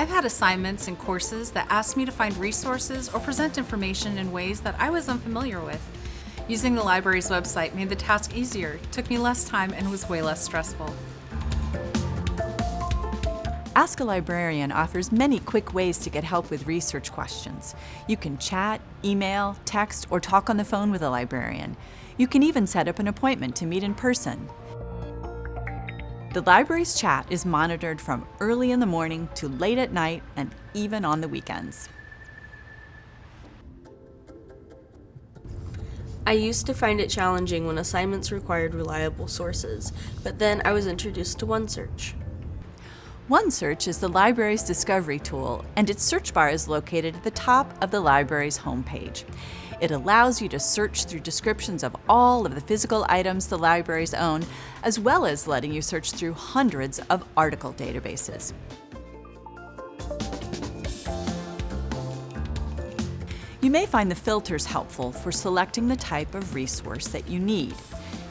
I've had assignments and courses that asked me to find resources or present information in ways that I was unfamiliar with. Using the library's website made the task easier, took me less time, and was way less stressful. Ask a Librarian offers many quick ways to get help with research questions. You can chat, email, text, or talk on the phone with a librarian. You can even set up an appointment to meet in person. The library's chat is monitored from early in the morning to late at night and even on the weekends. I used to find it challenging when assignments required reliable sources, but then I was introduced to OneSearch. OneSearch is the library's discovery tool, and its search bar is located at the top of the library's homepage. It allows you to search through descriptions of all of the physical items the libraries own, as well as letting you search through hundreds of article databases. You may find the filters helpful for selecting the type of resource that you need.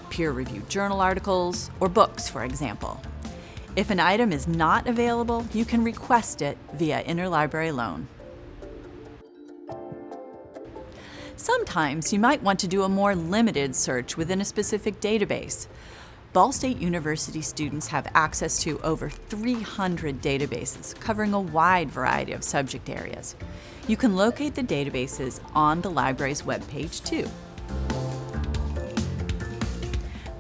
Peer-reviewed journal articles or books, for example. If an item is not available, you can request it via interlibrary loan. Sometimes you might want to do a more limited search within a specific database. Ball State University students have access to over 300 databases covering a wide variety of subject areas. You can locate the databases on the library's webpage too.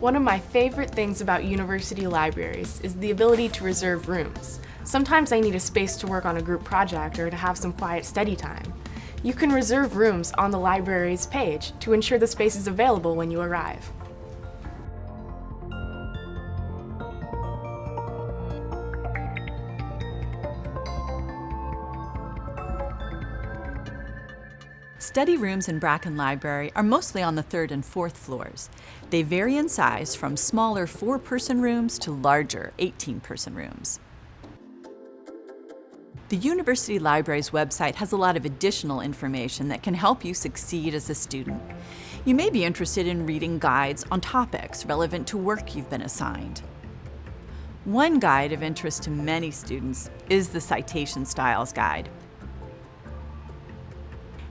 One of my favorite things about university libraries is the ability to reserve rooms. Sometimes I need a space to work on a group project or to have some quiet study time. You can reserve rooms on the library's page to ensure the space is available when you arrive. Study rooms in Bracken Library are mostly on the 3rd and 4th floors. They vary in size from smaller 4-person rooms to larger 18-person rooms. The University Library's website has a lot of additional information that can help you succeed as a student. You may be interested in reading guides on topics relevant to work you've been assigned. One guide of interest to many students is the Citation Styles Guide.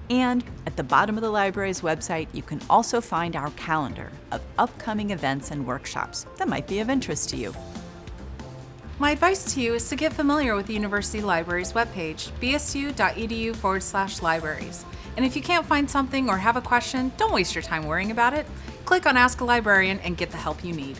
And at the bottom of the library's website, you can also find our calendar of upcoming events and workshops that might be of interest to you. My advice to you is to get familiar with the University Library's webpage, bsu.edu/libraries. And if you can't find something or have a question, don't waste your time worrying about it. Click on Ask a Librarian and get the help you need.